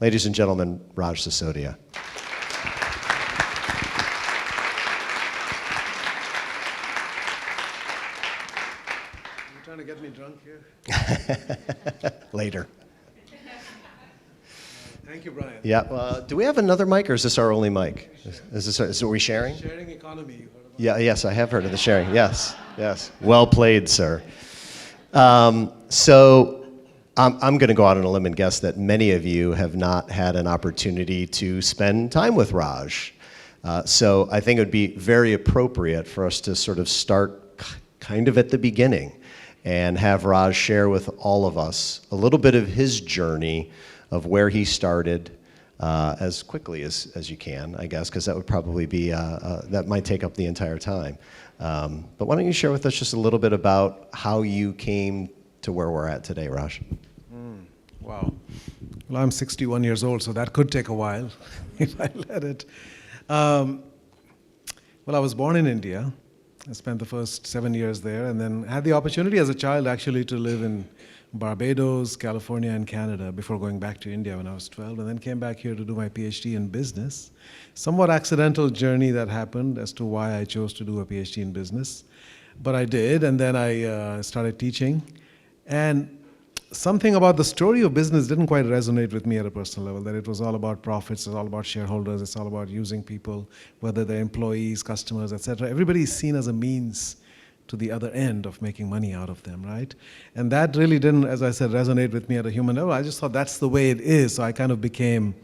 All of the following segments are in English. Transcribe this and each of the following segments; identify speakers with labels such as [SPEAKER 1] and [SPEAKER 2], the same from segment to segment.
[SPEAKER 1] Ladies and gentlemen, Raj Sisodia.
[SPEAKER 2] You trying to get me drunk here?
[SPEAKER 1] Later.
[SPEAKER 2] Thank you, Brian.
[SPEAKER 1] Yeah. Do we have another mic, or is this our only mic? Are we sharing?
[SPEAKER 2] Sharing economy. You heard about
[SPEAKER 1] Yeah. Yes, I have heard of the sharing. Yes. Yes. Well played, sir. So I'm going to go out on a limb and guess that many of you have not had an opportunity to spend time with Raj. So I think it would be very appropriate for us to sort of start kind of at the beginning and have Raj share with all of us a little bit of his journey of where he started, as quickly as you can, I guess, because that would probably be, that might take up the entire time. But why don't you share with us just a little bit about how you came to where we're at today, Raj?
[SPEAKER 2] Wow. Well, I'm 61 years old, so that could take a while if I let it. Well, I was born in India. I spent the first 7 years there, and then had the opportunity as a child actually to live in Barbados, California, and Canada before going back to India when I was 12, and then came back here to do my PhD in business. Somewhat accidental journey that happened as to why I chose to do a PhD in business. But I did, and then I started teaching. And something about the story of business didn't quite resonate with me at a personal level, that it was all about profits, it's all about shareholders, it's all about using people, whether they're employees, customers, etc. Everybody is seen as a means to the other end of making money out of them, right? And that really didn't, as I said, resonate with me at a human level. I just thought that's the way it is. So I kind of became,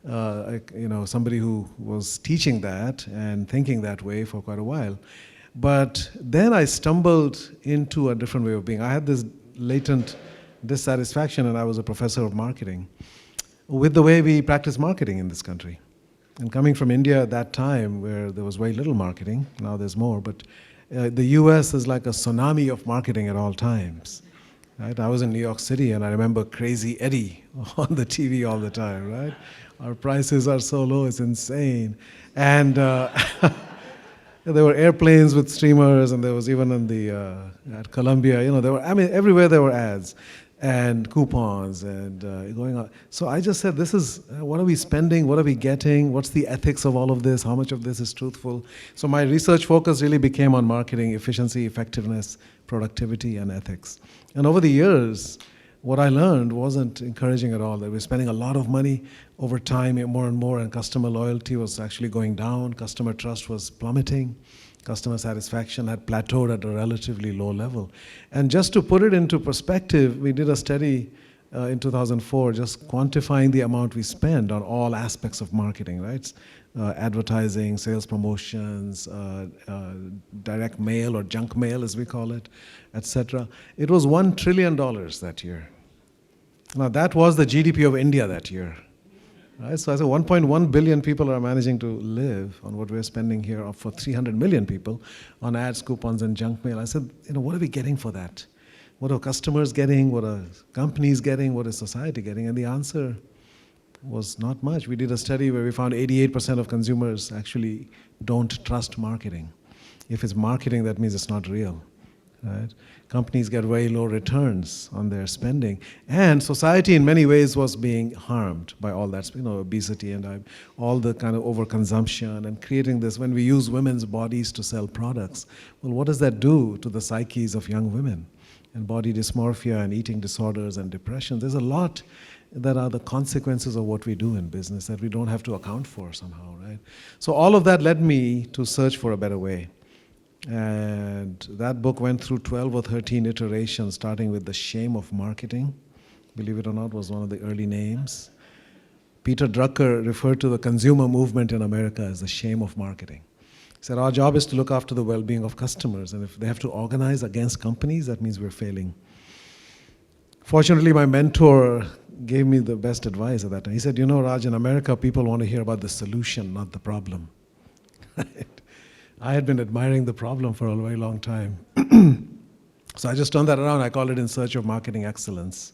[SPEAKER 2] somebody who was teaching that and thinking that way for quite a while. But then I stumbled into a different way of being. I had this latent dissatisfaction, and I was a professor of marketing, with the way we practice marketing in this country. And coming from India at that time, where there was very little marketing, now there's more, but the US is like a tsunami of marketing at all times. Right? I was in New York City, and I remember Crazy Eddie on the TV all the time, right? Our prices are so low, it's insane. And there were airplanes with streamers, and there was even in the at Columbia, everywhere there were ads and coupons and going on. So I just said, this is, what are we spending? What are we getting? What's the ethics of all of this? How much of this is truthful? So my research focus really became on marketing, efficiency, effectiveness, productivity, and ethics. And over the years, what I learned wasn't encouraging at all. That we're spending a lot of money over time, more and more, and customer loyalty was actually going down. Customer trust was plummeting. Customer satisfaction had plateaued at a relatively low level. And just to put it into perspective, we did a study in 2004 just quantifying the amount we spend on all aspects of marketing, right? Advertising, sales promotions, direct mail or junk mail as we call it, etc. It was $1 trillion that year. Now that was the GDP of India that year. Right? So I said 1.1 billion people are managing to live on what we're spending here for 300 million people on ads, coupons, and junk mail. I said, what are we getting for that? What are customers getting? What are companies getting? What is society getting? And the answer was not much. We did a study where we found 88% of consumers actually don't trust marketing. If it's marketing, that means it's not real. Right? Companies get very low returns on their spending, and society in many ways was being harmed by all that, obesity and all the kind of overconsumption and creating this. When we use women's bodies to sell products, well, what does that do to the psyches of young women? And body dysmorphia and eating disorders and depression. There's a lot that are the consequences of what we do in business that we don't have to account for somehow, right? So all of that led me to search for a better way. And that book went through 12 or 13 iterations, starting with The Shame of Marketing. Believe it or not, was one of the early names. Peter Drucker referred to the consumer movement in America as the shame of marketing. He said, our job is to look after the well-being of customers, and if they have to organize against companies, that means we're failing. Fortunately, my mentor gave me the best advice at that time. He said, Raj, in America, people want to hear about the solution, not the problem. I had been admiring the problem for a very long time. So I just turned that around. I called it In Search of Marketing Excellence.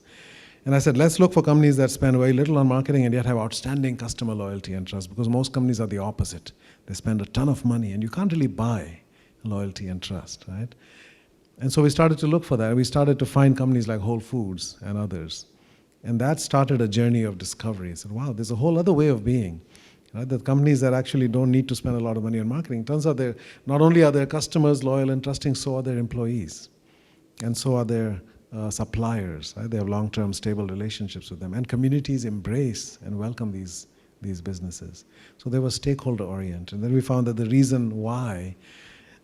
[SPEAKER 2] And I said, let's look for companies that spend very little on marketing and yet have outstanding customer loyalty and trust, because most companies are the opposite. They spend a ton of money, and you can't really buy loyalty and trust, right? And so we started to look for that. We started to find companies like Whole Foods and others. And that started a journey of discovery. I said, wow, there's a whole other way of being. Right? The companies that actually don't need to spend a lot of money on marketing, turns out they're, not only are their customers loyal and trusting, so are their employees. And so are their suppliers. Right? They have long-term stable relationships with them. And communities embrace and welcome these businesses. So they were stakeholder-oriented. And then we found that the reason why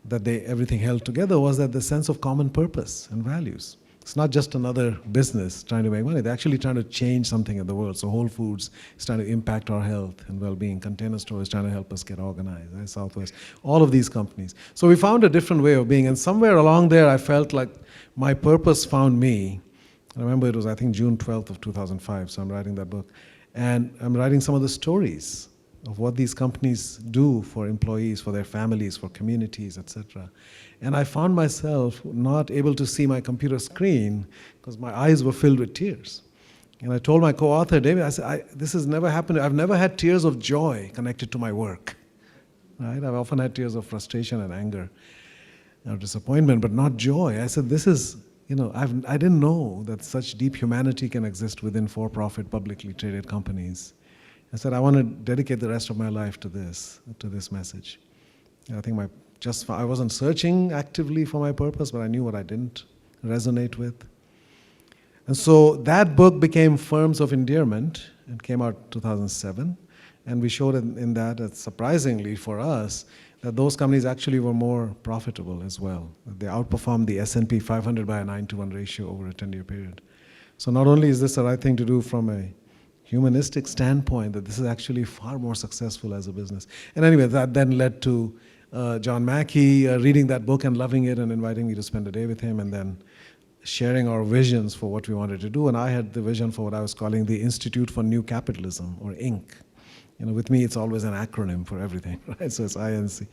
[SPEAKER 2] that everything held together was that the sense of common purpose and values. It's not just another business trying to make money. They're actually trying to change something in the world. So Whole Foods is trying to impact our health and well-being. Container Store is trying to help us get organized. Right? Southwest, all of these companies. So we found a different way of being. And somewhere along there, I felt like my purpose found me. I remember it was, I think, June 12th of 2005. So I'm writing that book. And I'm writing some of the stories of what these companies do for employees, for their families, for communities, etc. And I found myself not able to see my computer screen because my eyes were filled with tears. And I told my co-author, David, I said, this has never happened. I've never had tears of joy connected to my work. Right? I've often had tears of frustration and anger or disappointment, but not joy. I said, this is, I didn't know that such deep humanity can exist within for-profit, publicly traded companies. I said, I want to dedicate the rest of my life to this message. And I think I wasn't searching actively for my purpose, but I knew what I didn't resonate with. And so that book became Firms of Endearment. It came out 2007. And we showed in that surprisingly for us, that those companies actually were more profitable as well. They outperformed the S&P 500 by a 9-to-1 ratio over a 10-year period. So not only is this the right thing to do from a humanistic standpoint, that this is actually far more successful as a business. And anyway, that then led to John Mackey reading that book and loving it and inviting me to spend a day with him and then sharing our visions for what we wanted to do. And I had the vision for what I was calling the Institute for New Capitalism, or INC. With me, it's always an acronym for everything, right? So it's INC.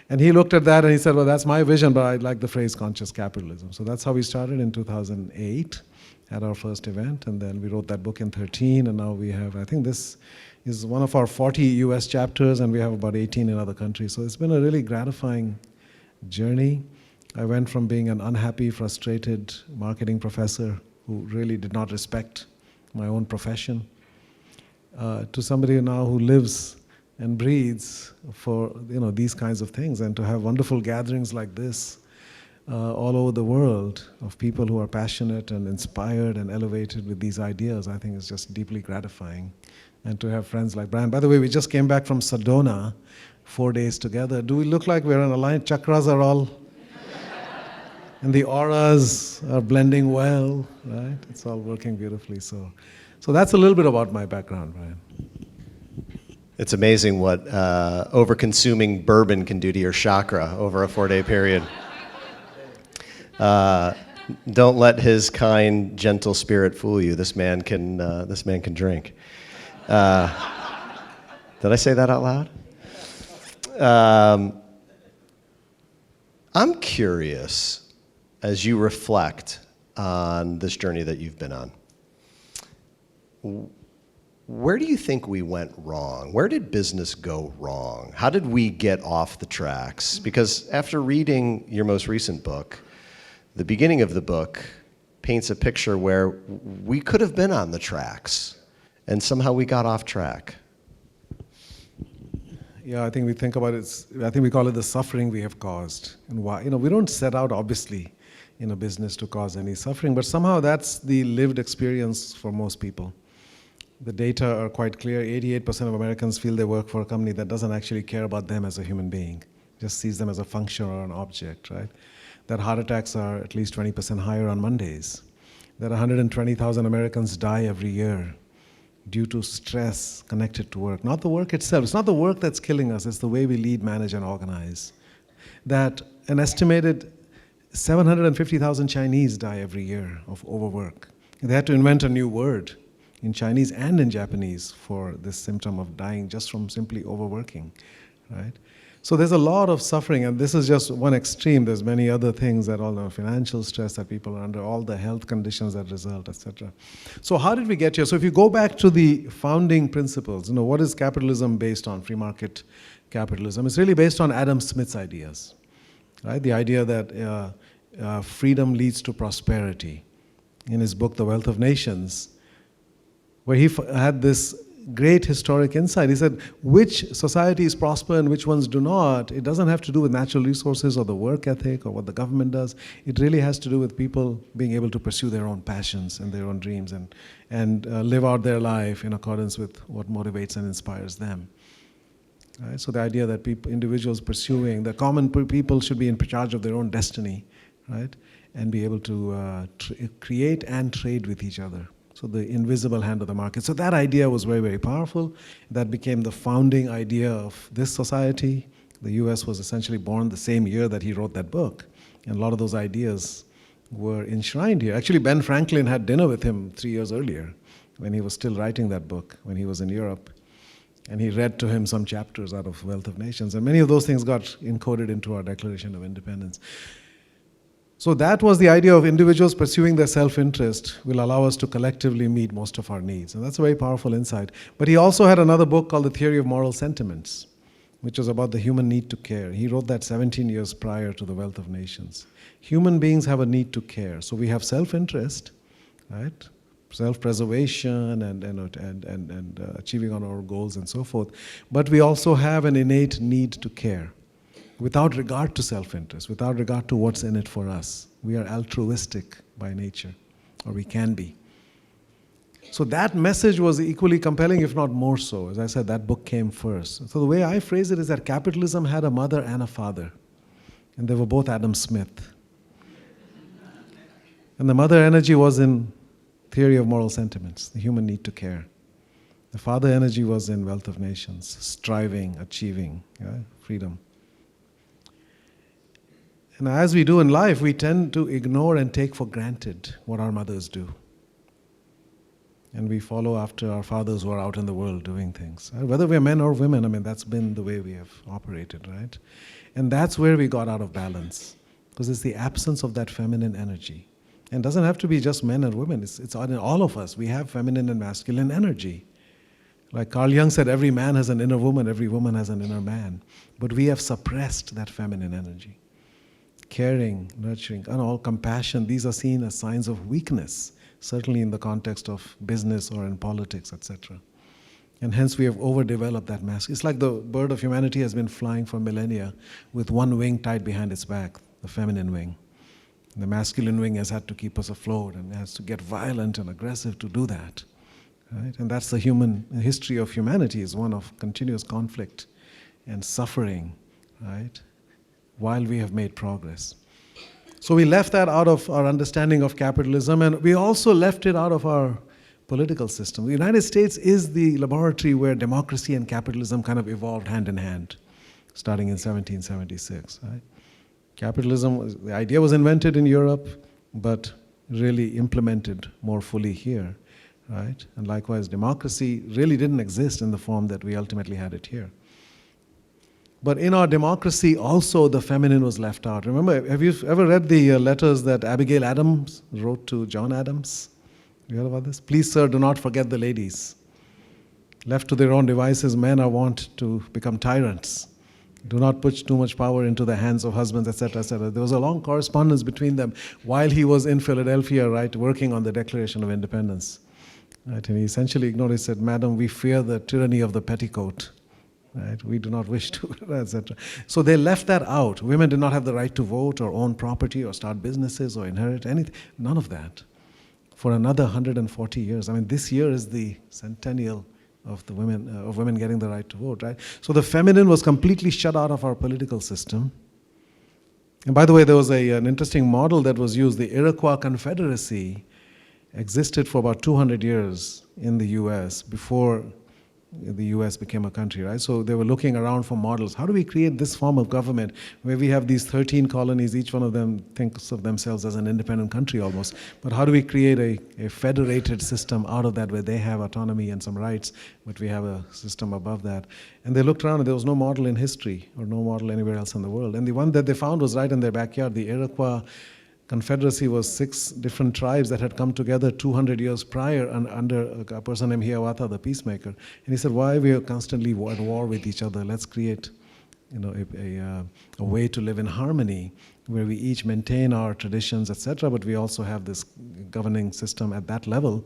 [SPEAKER 2] And he looked at that and he said, well, that's my vision, but I like the phrase conscious capitalism. So that's how we started in 2008 at our first event. And then we wrote that book in 2013. And now we have, I think this is one of our 40 US chapters, and we have about 18 in other countries. So it's been a really gratifying journey. I went from being an unhappy, frustrated marketing professor who really did not respect my own profession to somebody now who lives and breathes for these kinds of things, and to have wonderful gatherings like this all over the world of people who are passionate and inspired and elevated with these ideas, I think is just deeply gratifying. And to have friends like Brian. By the way, we just came back from Sedona, 4 days together. Do we look like we're in a line? Chakras are all, and the auras are blending well, right? It's all working beautifully. So that's a little bit about my background, Brian.
[SPEAKER 1] It's amazing what over-consuming bourbon can do to your chakra over a 4-day period. Don't let his kind, gentle spirit fool you. This man can drink. Did I say that out loud? I'm curious, as you reflect on this journey that you've been on, where do you think we went wrong? Where did business go wrong? How did we get off the tracks? Because after reading your most recent book, the beginning of the book paints a picture where we could have been on the tracks, and somehow we got off track.
[SPEAKER 2] Yeah, I think we think about it, I think we call it the suffering we have caused. And why? We don't set out, obviously, in a business to cause any suffering, but somehow that's the lived experience for most people. The data are quite clear. 88% of Americans feel they work for a company that doesn't actually care about them as a human being, just sees them as a function or an object, right? That heart attacks are at least 20% higher on Mondays. That 120,000 Americans die every year due to stress connected to work. Not the work itself. It's not the work that's killing us. It's the way we lead, manage, and organize. That an estimated 750,000 Chinese die every year of overwork. They had to invent a new word in Chinese and in Japanese for this symptom of dying just from simply overworking, right? So there's a lot of suffering, and this is just one extreme. There's many other things that all the financial stress that people are under, all the health conditions that result, etc. So how did we get here? So if you go back to the founding principles, what is capitalism based on, free market capitalism? It's really based on Adam Smith's ideas, right? The idea that freedom leads to prosperity. In his book, The Wealth of Nations, where he had this great historic insight. He said, which societies prosper and which ones do not, it doesn't have to do with natural resources or the work ethic or what the government does. It really has to do with people being able to pursue their own passions and their own dreams and live out their life in accordance with what motivates and inspires them. Right? So the idea that individuals pursuing, the common people should be in charge of their own destiny, right? And be able to create and trade with each other. So the invisible hand of the market. So that idea was very, very powerful. That became the founding idea of this society. The US was essentially born the same year that he wrote that book. And a lot of those ideas were enshrined here. Actually, Ben Franklin had dinner with him 3 years earlier when he was still writing that book, when he was in Europe. And he read to him some chapters out of Wealth of Nations. And many of those things got encoded into our Declaration of Independence. So that was the idea of individuals pursuing their self-interest will allow us to collectively meet most of our needs. And that's a very powerful insight. But he also had another book called The Theory of Moral Sentiments, which was about the human need to care. He wrote that 17 years prior to The Wealth of Nations. Human beings have a need to care. So we have self-interest, right? Self-preservation and achieving on our goals and so forth. But we also have an innate need to care, without regard to self-interest, without regard to what's in it for us. We are altruistic by nature, or we can be. So that message was equally compelling, if not more so. As I said, that book came first. So the way I phrase it is that capitalism had a mother and a father, and they were both Adam Smith. And the mother energy was in Theory of Moral Sentiments, the human need to care. The father energy was in Wealth of Nations, striving, achieving, freedom. And as we do in life, we tend to ignore and take for granted what our mothers do. And we follow after our fathers who are out in the world doing things. Whether we're men or women, I mean, that's been the way we have operated, right? And that's where we got out of balance, because it's the absence of that feminine energy. And it doesn't have to be just men and women. It's in all of us. We have feminine and masculine energy. Like Carl Jung said, every man has an inner woman, every woman has an inner man. But we have suppressed that feminine energy. Caring, nurturing, and all compassion, these are seen as signs of weakness, certainly in the context of business or in politics, etc. And hence we have overdeveloped that mask. It's like the bird of humanity has been flying for millennia with one wing tied behind its back, the feminine wing. And the masculine wing has had to keep us afloat and has to get violent and aggressive to do that. Right? And that's the history of humanity, is one of continuous conflict and suffering, right? While we have made progress. So we left that out of our understanding of capitalism, and we also left it out of our political system. The United States is the laboratory where democracy and capitalism kind of evolved hand in hand, starting in 1776. Right? Capitalism, the idea was invented in Europe, but really implemented more fully here. Right? And likewise, democracy really didn't exist in the form that we ultimately had it here. But in our democracy, also the feminine was left out. Remember, have you ever read the letters that Abigail Adams wrote to John Adams? You heard about this? Please, sir, do not forget the ladies. Left to their own devices, men are wont to become tyrants. Do not put too much power into the hands of husbands, etc., etc. There was a long correspondence between them while he was in Philadelphia, right, working on the Declaration of Independence. Right? And he essentially ignored. He said, "Madam, we fear the tyranny of the petticoat. Right? We do not wish to," etc. So they left that out. Women did not have the right to vote or own property or start businesses or inherit anything. None of that. For another 140 years. I mean, this year is the centennial of the women getting the right to vote. Right? So the feminine was completely shut out of our political system. And by the way, there was an interesting model that was used. The Iroquois Confederacy existed for about 200 years in the U.S. before the US became a country, right? So they were looking around for models. How do we create this form of government where we have these 13 colonies, each one of them thinks of themselves as an independent country almost, but how do we create a federated system out of that where they have autonomy and some rights, but we have a system above that? And they looked around and there was no model in history or no model anywhere else in the world. And the one that they found was right in their backyard. The Iroquois Confederacy was 6 different tribes that had come together 200 years prior under a person named Hiawatha, the peacemaker. And he said, why are we constantly at war with each other? Let's create a way to live in harmony where we each maintain our traditions, etc., but we also have this governing system at that level.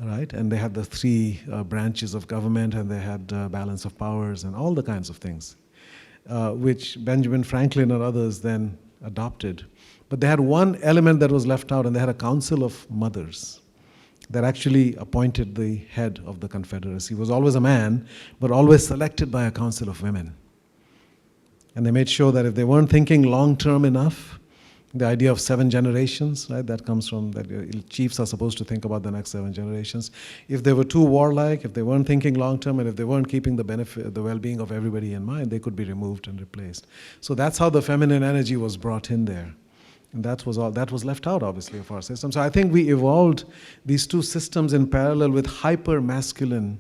[SPEAKER 2] right? And they had the three branches of government, and they had balance of powers and all the kinds of things, which Benjamin Franklin and others then adopted. But they had one element that was left out, and they had a council of mothers that actually appointed the head of the Confederacy. He was always a man, but always selected by a council of women. And they made sure that if they weren't thinking long-term enough, the idea of 7 generations, right, that comes from that chiefs are supposed to think about the next 7 generations. If they were too warlike, if they weren't thinking long-term, and if they weren't keeping the benefit, the well-being of everybody in mind, they could be removed and replaced. So that's how the feminine energy was brought in there. And that was left out, obviously, of our system. So I think we evolved these two systems in parallel with hyper-masculine,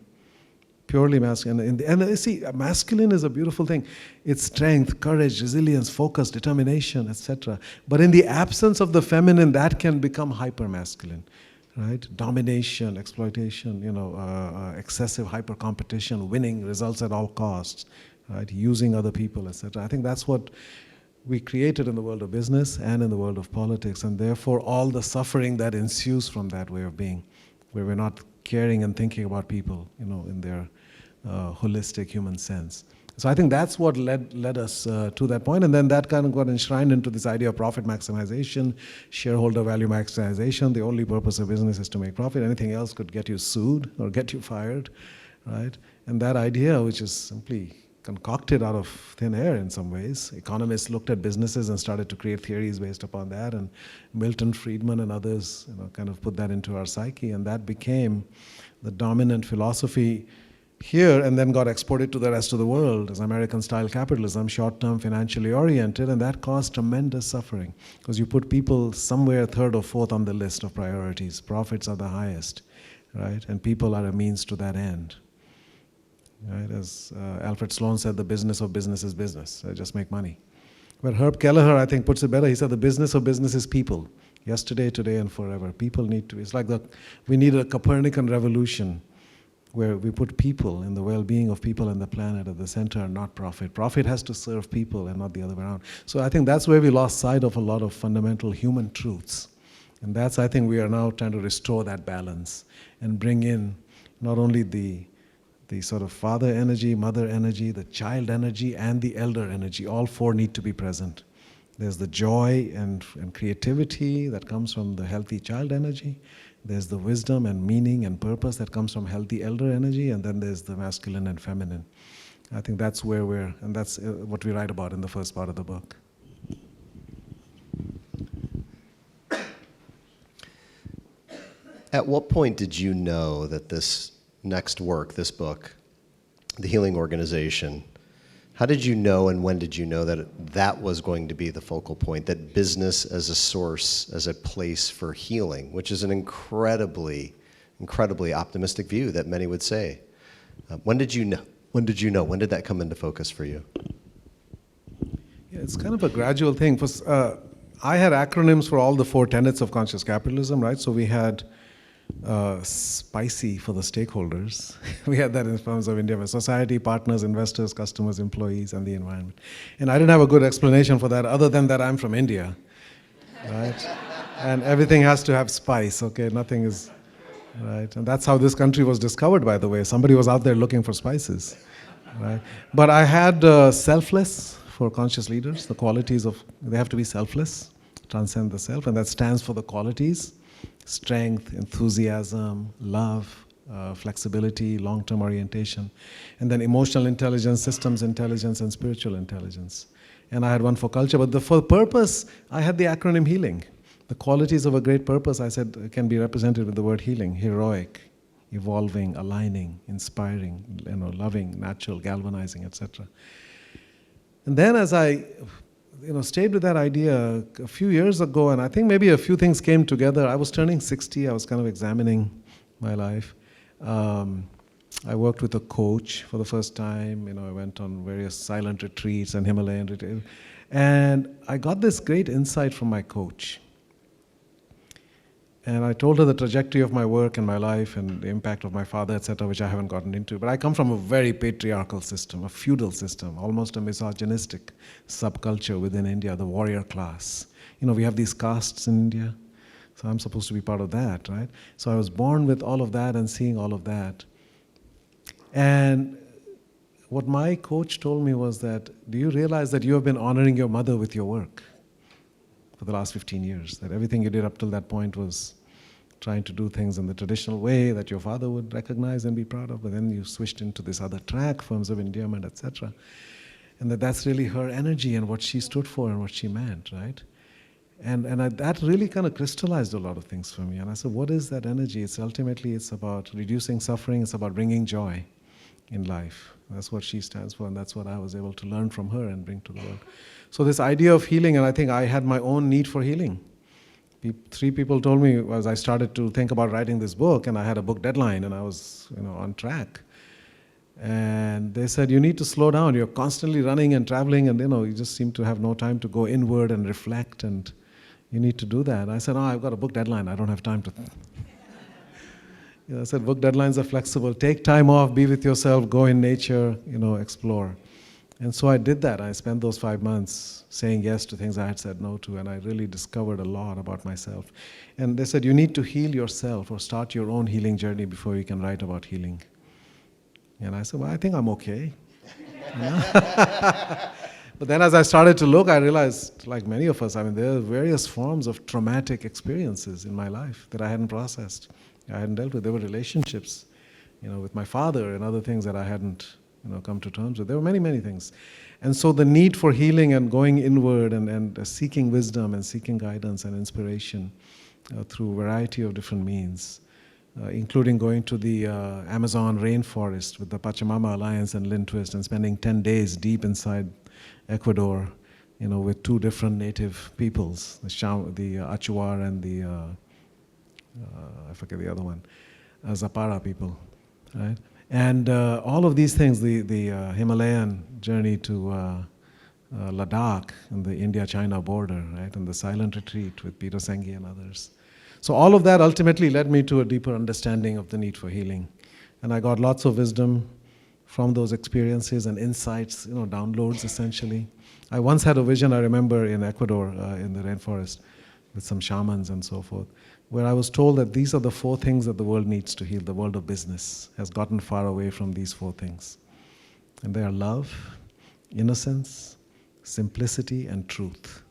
[SPEAKER 2] purely masculine. And you see, masculine is a beautiful thing. It's strength, courage, resilience, focus, determination, etc. But in the absence of the feminine, that can become hyper-masculine, right? Domination, exploitation, excessive hyper-competition, winning results at all costs, right? Using other people, etc. I think that's what we created in the world of business and in the world of politics, and therefore all the suffering that ensues from that way of being, where we're not caring and thinking about people, in their holistic human sense. So I think that's what led us to that point, and then that kind of got enshrined into this idea of profit maximization, shareholder value maximization. The only purpose of business is to make profit. Anything else could get you sued or get you fired, right? And that idea, which is simply concocted out of thin air in some ways. Economists looked at businesses and started to create theories based upon that, and Milton Friedman and others kind of put that into our psyche, and that became the dominant philosophy here, and then got exported to the rest of the world as American-style capitalism, short-term, financially oriented, and that caused tremendous suffering, because you put people somewhere third or fourth on the list of priorities. Profits are the highest, right? And people are a means to that end. Right? As Alfred Sloan said, the business of business is business. Just make money. But Herb Kelleher, I think, puts it better. He said the business of business is people. Yesterday, today, and forever. People need to, it's like we need a Copernican revolution where we put people and the well-being of people and the planet at the center and not profit. Profit has to serve people and not the other way around. So I think that's where we lost sight of a lot of fundamental human truths. And that's, I think, we are now trying to restore that balance and bring in not only the sort of father energy, mother energy, the child energy, and the elder energy. All 4 need to be present. There's the joy and creativity that comes from the healthy child energy. There's the wisdom and meaning and purpose that comes from healthy elder energy. And then there's the masculine and feminine. I think that's where and that's what we write about in the first part of the book.
[SPEAKER 1] At what point did you know that this next work, this book, The Healing Organization, how did you know, and when did you know that was going to be the focal point, that business as a source, as a place for healing, which is an incredibly optimistic view that many would say. When did you know? When did you know? When did that come into focus for you?
[SPEAKER 2] Yeah, it's kind of a gradual thing. I had acronyms for all the 4 tenets of conscious capitalism, right? So we had SPICY for the stakeholders. We had that in terms of India: society, partners, investors, customers, employees, and the environment. And I didn't have a good explanation for that other than that I'm from India, right? And everything has to have spice, okay? Nothing is, right? And that's how this country was discovered, by the way. Somebody was out there looking for spices, right? But I had selfless for conscious leaders. The qualities they have to be selfless, transcend the self, and that stands for the qualities: strength, enthusiasm, love, flexibility, long-term orientation, and then emotional intelligence, systems intelligence, and spiritual intelligence. And I had one for culture, but for purpose, I had the acronym HEALING. The qualities of a great purpose, I said, can be represented with the word healing: heroic, evolving, aligning, inspiring, loving, natural, galvanizing, etc. And then as I stayed with that idea a few years ago, and I think maybe a few things came together. I was turning 60. I was kind of examining my life. I worked with a coach for the first time. I went on various silent retreats and Himalayan retreats. And I got this great insight from my coach. And I told her the trajectory of my work and my life and the impact of my father, etc., which I haven't gotten into. But I come from a very patriarchal system, a feudal system, almost a misogynistic subculture within India, the warrior class. We have these castes in India. So I'm supposed to be part of that, right? So I was born with all of that and seeing all of that. And what my coach told me was that, do you realize that you have been honoring your mother with your work for the last 15 years? That everything you did up till that point was trying to do things in the traditional way that your father would recognize and be proud of, but then you switched into this other track, forms of endearment, etc. And that's really her energy and what she stood for and what she meant, right? That really kind of crystallized a lot of things for me. And I said, what is that energy? It's about reducing suffering. It's about bringing joy in life. That's what she stands for, and that's what I was able to learn from her and bring to the world. So this idea of healing, and I think I had my own need for healing. 3 people told me as I started to think about writing this book, and I had a book deadline, and I was on track. And they said, you need to slow down. You're constantly running and traveling, and you just seem to have no time to go inward and reflect, and you need to do that. I said, I've got a book deadline. I don't have time to. I said, book deadlines are flexible. Take time off, be with yourself, go in nature, explore. And so I did that. I spent those 5 months saying yes to things I had said no to, and I really discovered a lot about myself. And they said, you need to heal yourself or start your own healing journey before you can write about healing. And I said, well, I think I'm okay. But then as I started to look, I realized, like many of us, there are various forms of traumatic experiences in my life that I hadn't processed. I hadn't dealt with. There were relationships, with my father and other things that I hadn't, come to terms with. There were many, many things. And so the need for healing and going inward and seeking wisdom and seeking guidance and inspiration through a variety of different means, including going to the Amazon rainforest with the Pachamama Alliance and Lynn Twist and spending 10 days deep inside Ecuador, with 2 different native peoples, the Achuar and the I forget the other one, Zapara people, right? And all of these things, the Himalayan journey to Ladakh and the India-China border, right? And the silent retreat with Peter Senge and others. So all of that ultimately led me to a deeper understanding of the need for healing. And I got lots of wisdom from those experiences and insights, downloads essentially. I once had a vision, I remember, in Ecuador, in the rainforest, with some shamans and so forth, where I was told that these are the 4 things that the world needs to heal. The world of business has gotten far away from these 4 things. And they are love, innocence, simplicity, and truth.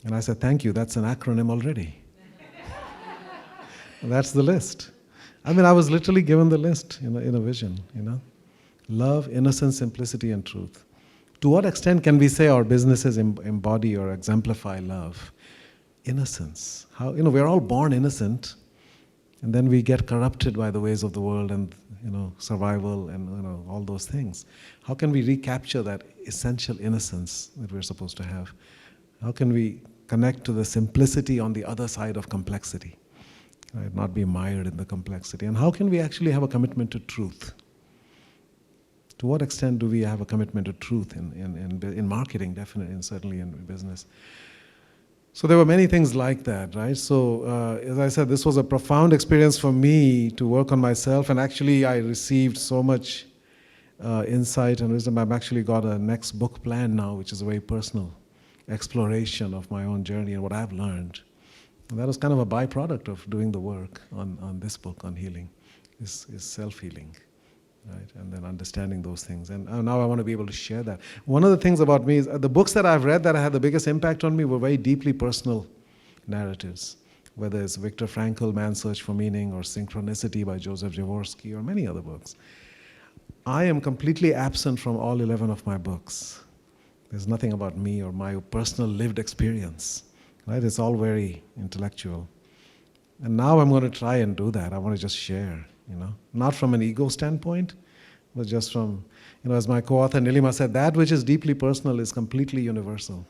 [SPEAKER 2] And I said, thank you, that's an acronym already. That's the list. I was literally given the list in a vision, Love, innocence, simplicity, and truth. To what extent can we say our businesses embody or exemplify love? Innocence. How, we're all born innocent, and then we get corrupted by the ways of the world and, survival and, all those things. How can we recapture that essential innocence that we're supposed to have? How can we connect to the simplicity on the other side of complexity, right? Not be mired in the complexity. And how can we actually have a commitment to truth? To what extent do we have a commitment to truth in marketing, definitely, and certainly in business? So there were many things like that, right? So as I said, this was a profound experience for me to work on myself, and actually I received so much insight and wisdom. I've actually got a next book planned now, which is a very personal exploration of my own journey and what I've learned. And that was kind of a byproduct of doing the work on this book on healing, is self-healing. Right, and then understanding those things. And now I want to be able to share that. One of the things about me is the books that I've read that had the biggest impact on me were very deeply personal narratives, whether it's Viktor Frankl, Man's Search for Meaning, or Synchronicity by Joseph Jaworski, or many other books. I am completely absent from all 11 of my books. There's nothing about me or my personal lived experience. Right? It's all very intellectual. And now I'm going to try and do that. I want to just share. Not from an ego standpoint, but just from, as my co-author Nilima said, that which is deeply personal is completely universal.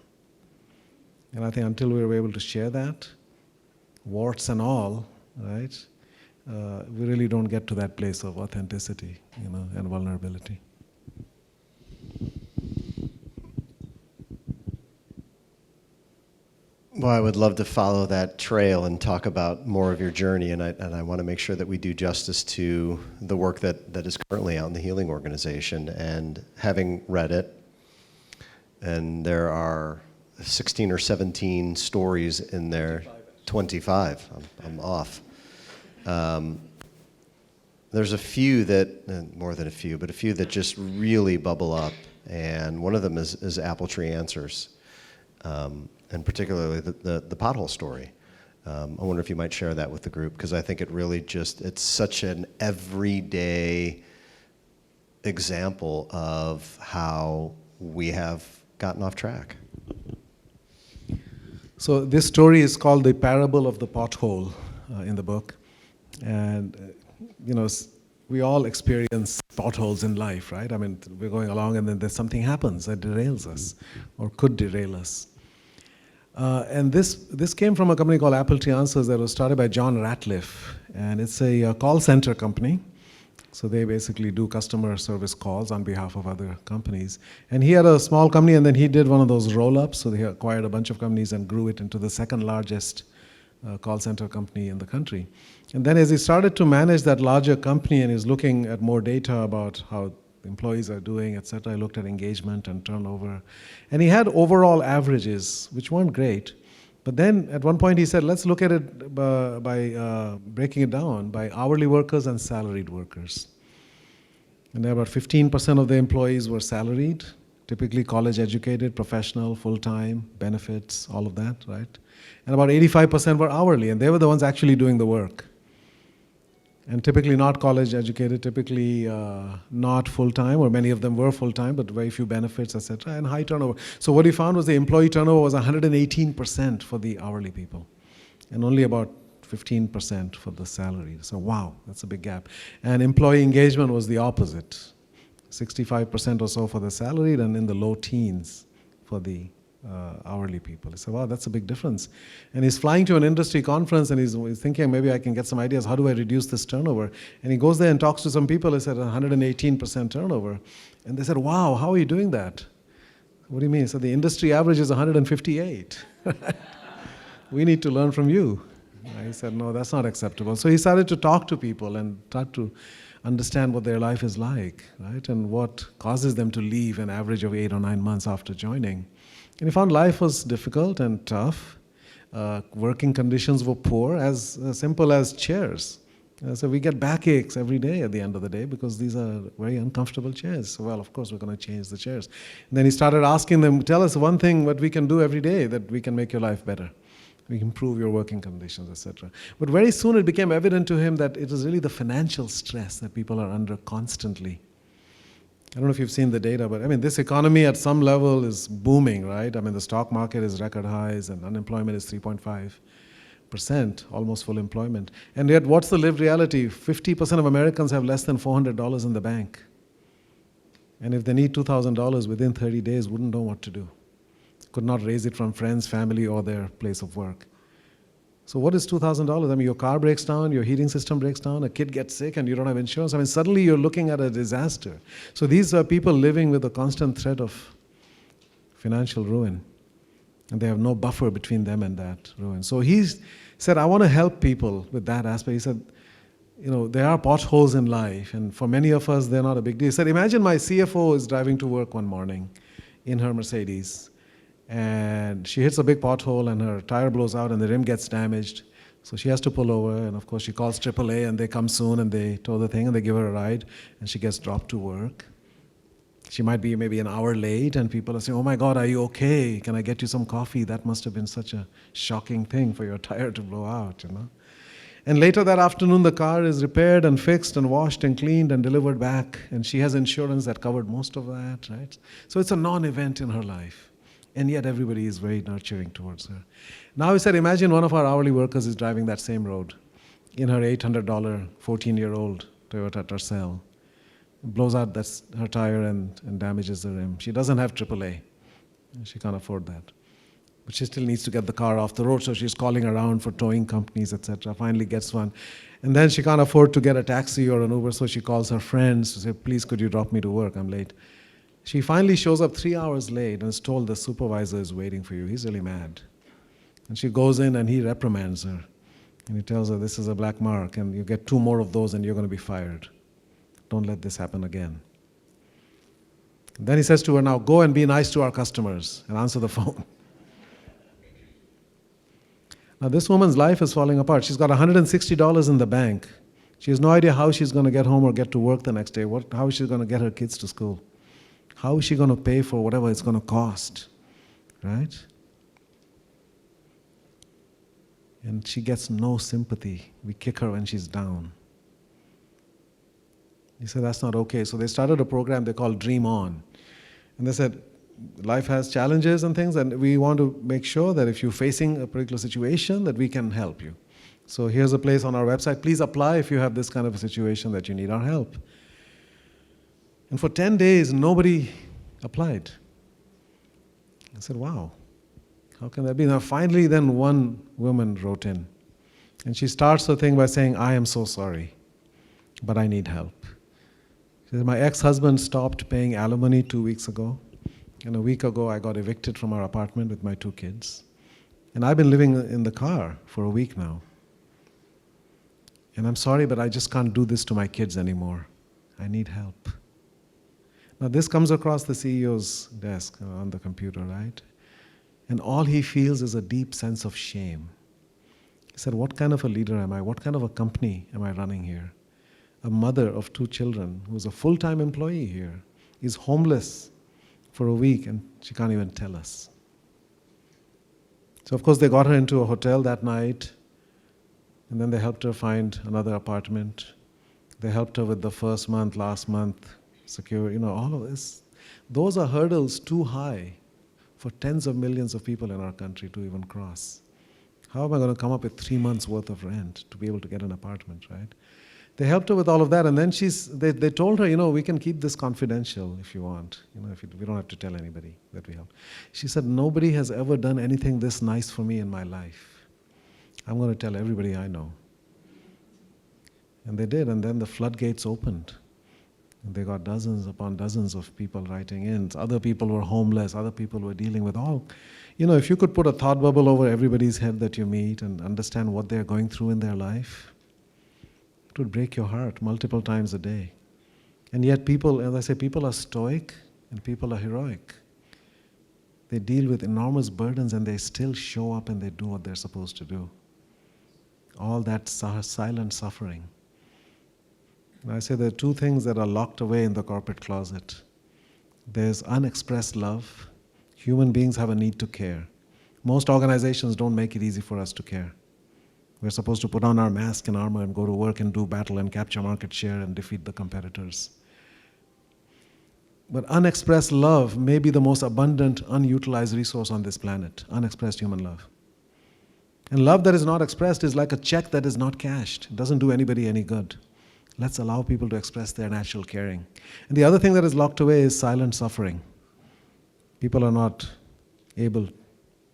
[SPEAKER 2] And I think until we're able to share that, warts and all, right, we really don't get to that place of authenticity, and vulnerability.
[SPEAKER 1] Well, I would love to follow that trail and talk about more of your journey, and I want to make sure that we do justice to the work that is currently out in the Healing Organization. And having read it, and there are 16 or 17 stories in there. 25. I'm off. There's a few that, more than a few, but a few that just really bubble up. And one of them is Apple Tree Answers, and particularly the pothole story. I wonder if you might share that with the group, because I think it really it's such an everyday example of how we have gotten off track.
[SPEAKER 2] So this story is called The Parable of the Pothole in the book. And, we all experience potholes in life, right? I mean, we're going along and then there's something happens that derails us or could derail us. And this came from a company called Apple Tree Answers that was started by John Ratliff. And it's a call center company. So they basically do customer service calls on behalf of other companies. And he had a small company, and then he did one of those roll-ups. So they acquired a bunch of companies and grew it into the second largest call center company in the country. And then as he started to manage that larger company and he's looking at more data about how employees are doing, et cetera, I looked at engagement and turnover. And he had overall averages, which weren't great. But then at one point he said, let's look at it by breaking it down by hourly workers and salaried workers. And about 15% of the employees were salaried, typically college educated, professional, full-time, benefits, all of that, right? And about 85% were hourly, and they were the ones actually doing the work. And typically not college educated, typically not full-time, or many of them were full-time, but very few benefits, etc., and high turnover. So what he found was the employee turnover was 118% for the hourly people, and only about 15% for the salary. So wow, that's a big gap. And employee engagement was the opposite, 65% or so for the salaried, and in the low teens for the hourly people. He said, wow, that's a big difference. And he's flying to an industry conference and he's thinking, maybe I can get some ideas. How do I reduce this turnover? And he goes there and talks to some people. He said, 118% turnover. And they said, wow, how are you doing that? What do you mean? He said, the industry average is 158. We need to learn from you. He said, no, that's not acceptable. So he started to talk to people and start to understand what their life is like, right? And what causes them to leave an average of 8 or 9 months after joining. And he found life was difficult and tough. Working conditions were poor, as simple as chairs. So we get backaches every day at the end of the day because these are very uncomfortable chairs. So, well, of course, we're going to change the chairs. And then he started asking them, tell us one thing what we can do every day that we can make your life better. We can improve your working conditions, etc. But very soon it became evident to him that it is really the financial stress that people are under constantly. I don't know if you've seen the data, but I mean, this economy at some level is booming, right? I mean, the stock market is record highs and unemployment is 3.5%, almost full employment. And yet, what's the lived reality? 50% of Americans have less than $400 in the bank. And if they need $2,000 within 30 days, wouldn't know what to do. Could not raise it from friends, family, or their place of work. So what is $2,000? I mean, your car breaks down, your heating system breaks down, a kid gets sick, and you don't have insurance. I mean, suddenly you're looking at a disaster. So these are people living with a constant threat of financial ruin. And they have no buffer between them and that ruin. So he said, I want to help people with that aspect. He said, there are potholes in life, and for many of us, they're not a big deal. He said, imagine my CFO is driving to work one morning in her Mercedes, and she hits a big pothole and her tire blows out and the rim gets damaged. So she has to pull over, and of course she calls AAA and they come soon and they tow the thing and they give her a ride and she gets dropped to work. She might be maybe an hour late and people are saying, oh my God, are you okay? Can I get you some coffee? That must have been such a shocking thing for your tire to blow out, And later that afternoon the car is repaired and fixed and washed and cleaned and delivered back, and she has insurance that covered most of that, right? So it's a non-event in her life. And yet everybody is very nurturing towards her. Now he said, imagine one of our hourly workers is driving that same road in her $800 14-year-old Toyota Tercel. Blows out her tire and damages the rim. She doesn't have AAA. She can't afford that. But she still needs to get the car off the road, so she's calling around for towing companies, etc. Finally gets one. And then she can't afford to get a taxi or an Uber, so she calls her friends to say, please, could you drop me to work? I'm late. She finally shows up 3 hours late and is told the supervisor is waiting for you. He's really mad. And she goes in and he reprimands her. And he tells her, this is a black mark, and you get 2 more of those and you're going to be fired. Don't let this happen again. And then he says to her, now go and be nice to our customers and answer the phone. Now, this woman's life is falling apart. She's got $160 in the bank. She has no idea how she's going to get home or get to work the next day. How is she going to get her kids to school? How is she going to pay for whatever it's going to cost? Right? And she gets no sympathy. We kick her when she's down. He said, that's not okay. So they started a program they called Dream On. And they said, life has challenges and things, and we want to make sure that if you're facing a particular situation, that we can help you. So here's a place on our website. Please apply if you have this kind of a situation that you need our help. And for 10 days, nobody applied. I said, wow, how can that be? Now finally, then one woman wrote in. And she starts her thing by saying, I am so sorry, but I need help. She said, my ex-husband stopped paying alimony 2 weeks ago. And a week ago, I got evicted from our apartment with my 2 kids. And I've been living in the car for a week now. And I'm sorry, but I just can't do this to my kids anymore. I need help. Now, this comes across the CEO's desk on the computer, right? And all he feels is a deep sense of shame. He said, what kind of a leader am I? What kind of a company am I running here? A mother of 2 children who's a full-time employee here is homeless for a week, and she can't even tell us. So of course they got her into a hotel that night, and then they helped her find another apartment. They helped her with the first month, last month, secure, all of this. Those are hurdles too high for tens of millions of people in our country to even cross. How am I going to come up with 3 months worth of rent to be able to get an apartment, right? They helped her with all of that, and then they told her, we can keep this confidential if you want. We don't have to tell anybody that we help. She said, nobody has ever done anything this nice for me in my life. I'm going to tell everybody I know. And they did, and then the floodgates opened. And they got dozens upon dozens of people writing in. Other people were homeless, other people were dealing with all. If you could put a thought bubble over everybody's head that you meet and understand what they're going through in their life, it would break your heart multiple times a day. And yet people, as I say, people are stoic and people are heroic. They deal with enormous burdens and they still show up and they do what they're supposed to do. All that silent suffering. And I say there are 2 things that are locked away in the corporate closet. There's unexpressed love. Human beings have a need to care. Most organizations don't make it easy for us to care. We're supposed to put on our mask and armor and go to work and do battle and capture market share and defeat the competitors. But unexpressed love may be the most abundant, unutilized resource on this planet, unexpressed human love. And love that is not expressed is like a check that is not cashed. It doesn't do anybody any good. Let's allow people to express their natural caring. And the other thing that is locked away is silent suffering. People are not able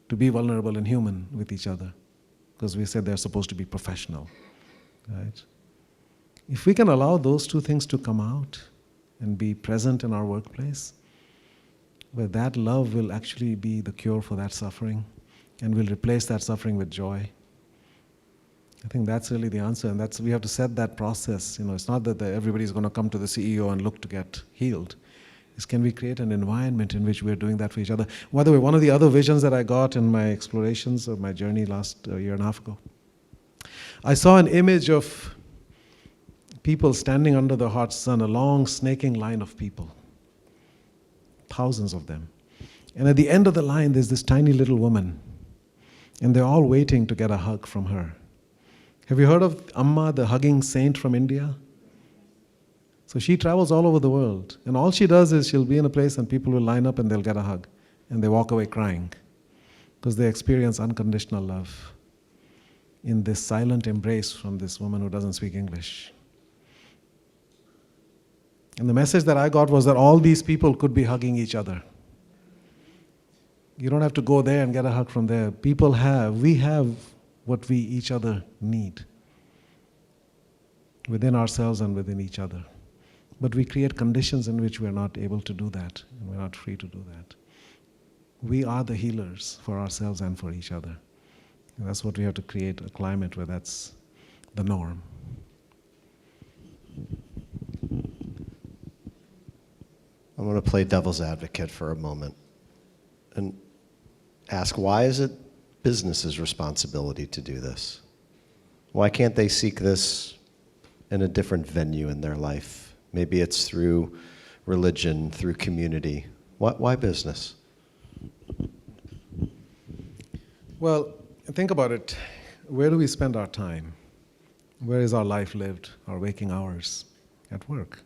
[SPEAKER 2] to be vulnerable and human with each other, because we said they're supposed to be professional, right? If we can allow those 2 things to come out and be present in our workplace, where that love will actually be the cure for that suffering and will replace that suffering with joy, I think that's really the answer, and we have to set that process. It's not that everybody's going to come to the CEO and look to get healed. It's can we create an environment in which we're doing that for each other. By the way, one of the other visions that I got in my explorations of my journey last year and a half ago, I saw an image of people standing under the hot sun, a long snaking line of people, thousands of them. And at the end of the line, there's this tiny little woman, and they're all waiting to get a hug from her. Have you heard of Amma, the hugging saint from India? So she travels all over the world, and all she does is she'll be in a place and people will line up and they'll get a hug, and they walk away crying because they experience unconditional love in this silent embrace from this woman who doesn't speak English. And the message that I got was that all these people could be hugging each other. You don't have to go there and get a hug from there. We have what we each other need within ourselves and within each other. But we create conditions in which we're not able to do that, and we're not free to do that. We are the healers for ourselves and for each other. And that's what we have to create, a climate where that's the norm.
[SPEAKER 1] I'm going to play devil's advocate for a moment and ask, why is it business's responsibility to do this? Why can't they seek this in a different venue in their life? Maybe it's through religion, through community. Why business?
[SPEAKER 2] Well, think about it. Where do we spend our time? Where is our life lived, our waking hours? At work,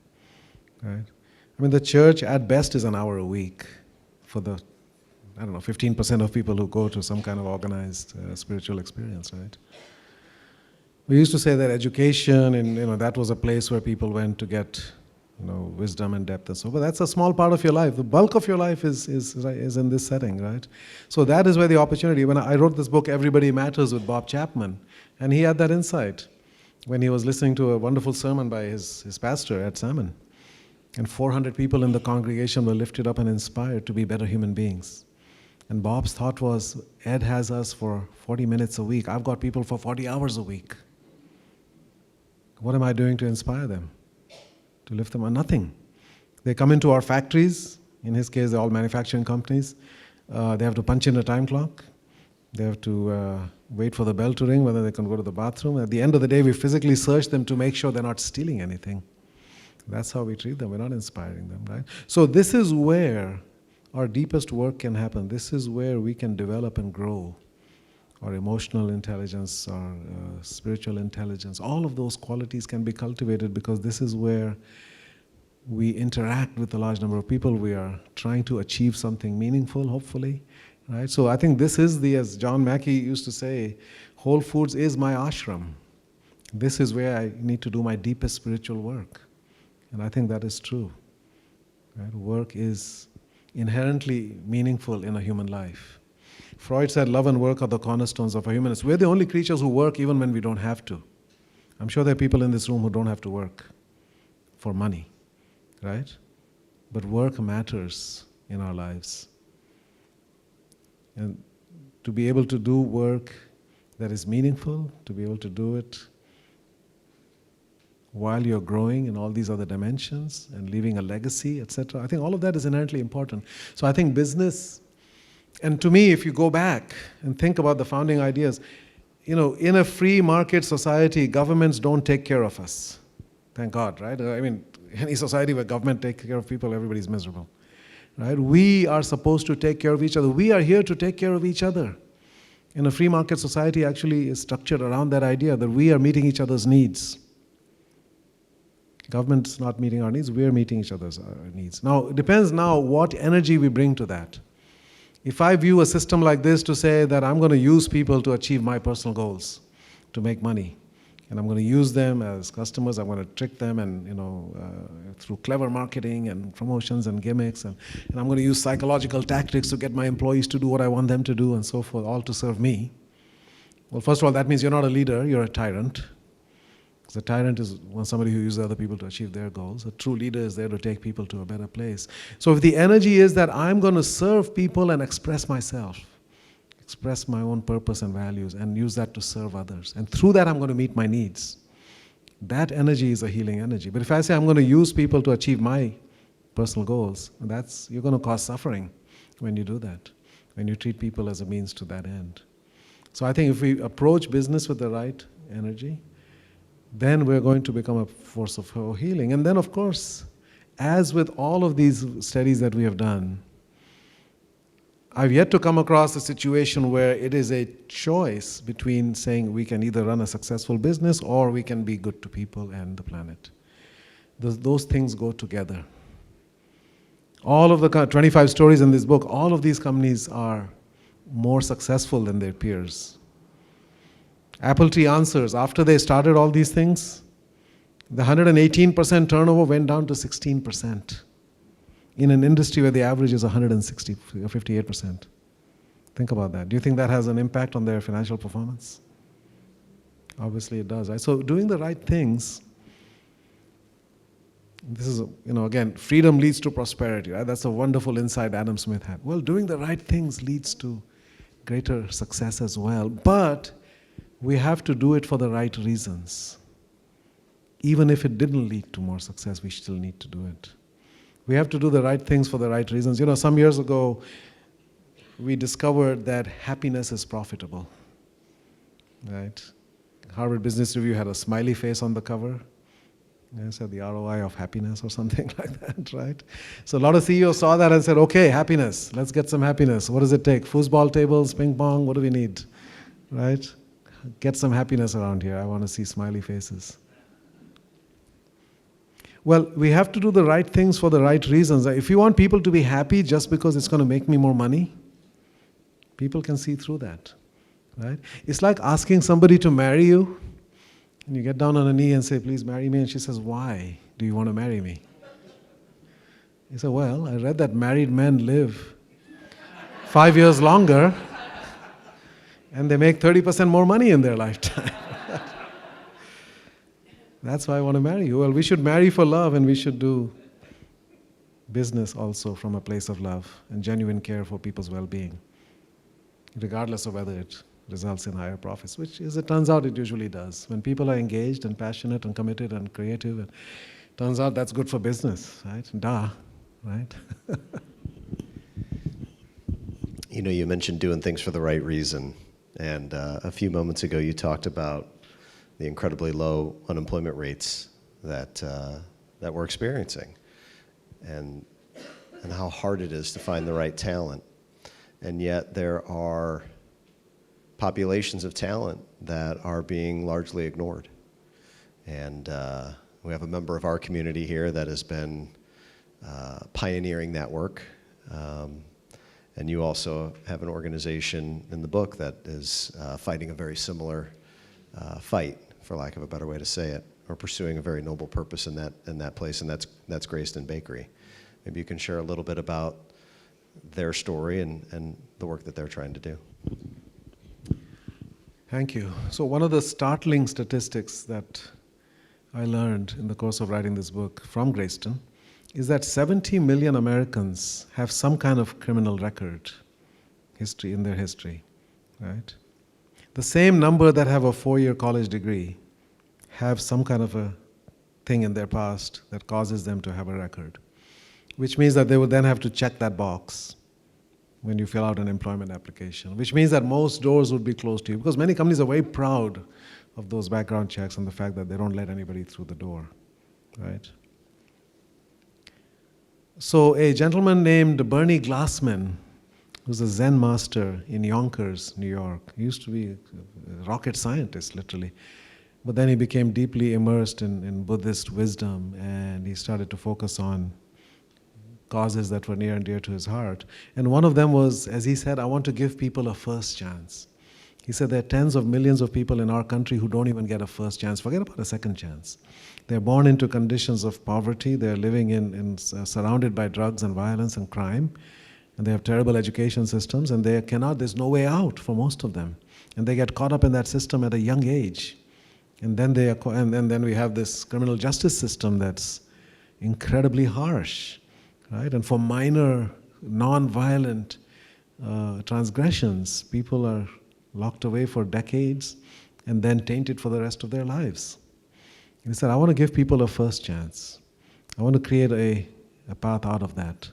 [SPEAKER 2] right? I mean, the church at best is an hour a week for the, 15% of people who go to some kind of organized spiritual experience, right? We used to say that education, and that was a place where people went to get, wisdom and depth and so. But that's a small part of your life. The bulk of your life is in this setting, right? So that is where the opportunity. When I wrote this book, Everybody Matters, with Bob Chapman, and he had that insight when he was listening to a wonderful sermon by his pastor at Salmon. And 400 people in the congregation were lifted up and inspired to be better human beings. And Bob's thought was, Ed has us for 40 minutes a week. I've got people for 40 hours a week. What am I doing to inspire them? To lift them up? Nothing. They come into our factories. In his case, they're all manufacturing companies. They have to punch in a time clock. They have to wait for the bell to ring, whether they can go to the bathroom. At the end of the day, we physically search them to make sure they're not stealing anything. That's how we treat them. We're not inspiring them, right? So this is where our deepest work can happen. This is where we can develop and grow our emotional intelligence, our spiritual intelligence. All of those qualities can be cultivated because this is where we interact with a large number of people. We are trying to achieve something meaningful, hopefully, right? So I think this is as John Mackey used to say, Whole Foods is my ashram. This is where I need to do my deepest spiritual work. And I think that is true. Right? Work is inherently meaningful in a human life. Freud said love and work are the cornerstones of our humanness. We're the only creatures who work even when we don't have to. I'm sure there are people in this room who don't have to work for money, right? But work matters in our lives. And to be able to do work that is meaningful, to be able to do it while you're growing in all these other dimensions and leaving a legacy, etc. I think all of that is inherently important. So I think business, and to me, if you go back and think about the founding ideas, in a free market society, governments don't take care of us. Thank God, right? I mean, any society where government takes care of people, everybody's miserable, right? We are supposed to take care of each other. We are here to take care of each other. In a free market society, actually is structured around that idea that we are meeting each other's needs. Government's not meeting our needs, we're meeting each other's needs. Now, it depends now what energy we bring to that. If I view a system like this to say that I'm going to use people to achieve my personal goals, to make money, and I'm going to use them as customers, I'm going to trick them and, through clever marketing and promotions and gimmicks, and I'm going to use psychological tactics to get my employees to do what I want them to do and so forth, all to serve me. Well, first of all, that means you're not a leader, you're a tyrant. Because a tyrant is somebody who uses other people to achieve their goals. A true leader is there to take people to a better place. So if the energy is that I'm going to serve people and express myself, express my own purpose and values, and use that to serve others, and through that I'm going to meet my needs, that energy is a healing energy. But if I say I'm going to use people to achieve my personal goals, you're going to cause suffering when you do that, when you treat people as a means to that end. So I think if we approach business with the right energy, then we're going to become a force of healing. And then, of course, as with all of these studies that we have done, I've yet to come across a situation where it is a choice between saying we can either run a successful business or we can be good to people and the planet. Those things go together. All of the 25 stories in this book, all of these companies are more successful than their peers. Apple Tree Answers, after they started all these things, the 118% turnover went down to 16% in an industry where the average is 160 or 58%. Think about that. Do you think that has an impact on their financial performance? Obviously it does, right? So doing the right things, this is, again, freedom leads to prosperity, right? That's a wonderful insight Adam Smith had. Well, doing the right things leads to greater success as well, but we have to do it for the right reasons. Even if it didn't lead to more success, we still need to do it. We have to do the right things for the right reasons. Some years ago, we discovered that happiness is profitable, right? Harvard Business Review had a smiley face on the cover. It said the ROI of happiness or something like that, right? So a lot of CEOs saw that and said, okay, happiness, let's get some happiness. What does it take? Foosball tables, ping pong, what do we need, right? Get some happiness around here. I want to see smiley faces. Well, we have to do the right things for the right reasons. If you want people to be happy just because it's going to make me more money, people can see through that, right? It's like asking somebody to marry you, and you get down on a knee and say, please marry me, and she says, why do you want to marry me? You say, well, I read that married men live 5 years longer, and they make 30% more money in their lifetime. That's why I want to marry you. Well, we should marry for love, and we should do business also from a place of love and genuine care for people's well-being, regardless of whether it results in higher profits, which, as it turns out, it usually does. When people are engaged and passionate and committed and creative, it turns out that's good for business, right? Duh, right?
[SPEAKER 1] You know, you mentioned doing things for the right reason, and a few moments ago you talked about the incredibly low unemployment rates that we're experiencing, and how hard it is to find the right talent. And yet there are populations of talent that are being largely ignored. And we have a member of our community here that has been pioneering that work. And you also have an organization in the book that is fighting a very similar fight, for lack of a better way to say it, or pursuing a very noble purpose in that place, and that's Greyston Bakery. Maybe you can share a little bit about their story and the work that they're trying to do.
[SPEAKER 2] Thank you. So one of the startling statistics that I learned in the course of writing this book from Greyston is that 70 million Americans have some kind of criminal record history in their history, right? The same number that have a 4-year college degree have some kind of a thing in their past that causes them to have a record, which means that they would then have to check that box when you fill out an employment application, which means that most doors would be closed to you, because many companies are very proud of those background checks and the fact that they don't let anybody through the door, right? So a gentleman named Bernie Glassman, who's a Zen master in Yonkers, New York, he used to be a rocket scientist, literally, but then he became deeply immersed in Buddhist wisdom, and he started to focus on causes that were near and dear to his heart. And one of them was, as he said, I want to give people a first chance. He said there are tens of millions of people in our country who don't even get a first chance. Forget about a second chance. They're born into conditions of poverty. They're living surrounded by drugs and violence and crime. And they have terrible education systems, and there's no way out for most of them. And they get caught up in that system at a young age. And then then we have this criminal justice system that's incredibly harsh. Right? And for minor, non-violent transgressions, people are locked away for decades and then tainted for the rest of their lives. And he said, I want to give people a first chance. I want to create a path out of that.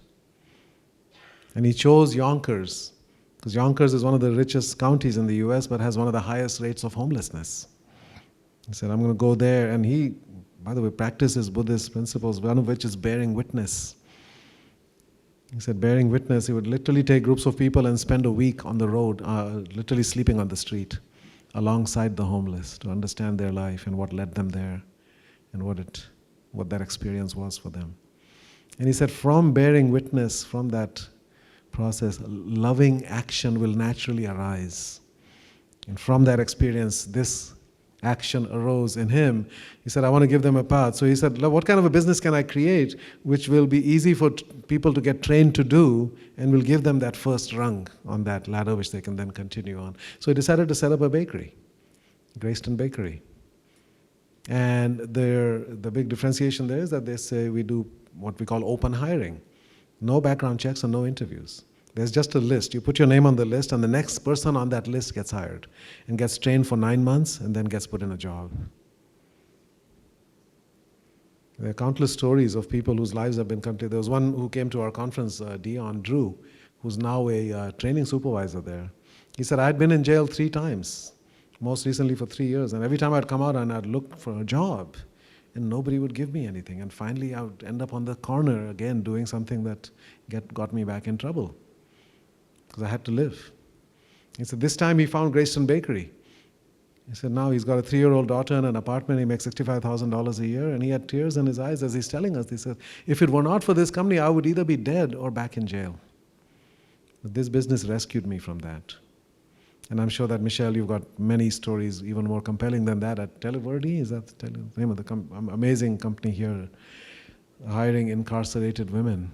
[SPEAKER 2] And he chose Yonkers, because Yonkers is one of the richest counties in the US, but has one of the highest rates of homelessness. He said, I'm going to go there. And he, by the way, practices Buddhist principles, one of which is bearing witness. He said, bearing witness, he would literally take groups of people and spend a week on the road, literally sleeping on the street, alongside the homeless, to understand their life and what led them there, and what that experience was for them. And he said, from bearing witness, from that process, loving action will naturally arise. And from that experience, this action arose in him. He said, I want to give them a path. So he said, what kind of a business can I create which will be easy for people to get trained to do and will give them that first rung on that ladder which they can then continue on. So he decided to set up a bakery, Greyston Bakery. And the big differentiation there is that they say we do what we call open hiring. No background checks and no interviews. There's just a list. You put your name on the list, and the next person on that list gets hired and gets trained for 9 months and then gets put in a job. There are countless stories of people whose lives have been completed. There was one who came to our conference, Dion Drew, who's now a training supervisor there. He said, I'd been in jail 3 times, most recently for 3 years, and every time I'd come out and I'd look for a job, and nobody would give me anything. And finally, I would end up on the corner again doing something that got me back in trouble, because I had to live. He said, this time he found Greyston Bakery. He said, now he's got a 3-year-old daughter in an apartment, he makes $65,000 a year, and he had tears in his eyes as he's telling us. He said, if it were not for this company, I would either be dead or back in jail. But this business rescued me from that. And I'm sure that, Michelle, you've got many stories even more compelling than that at Televerdi. Is that the name of the amazing company here, hiring incarcerated women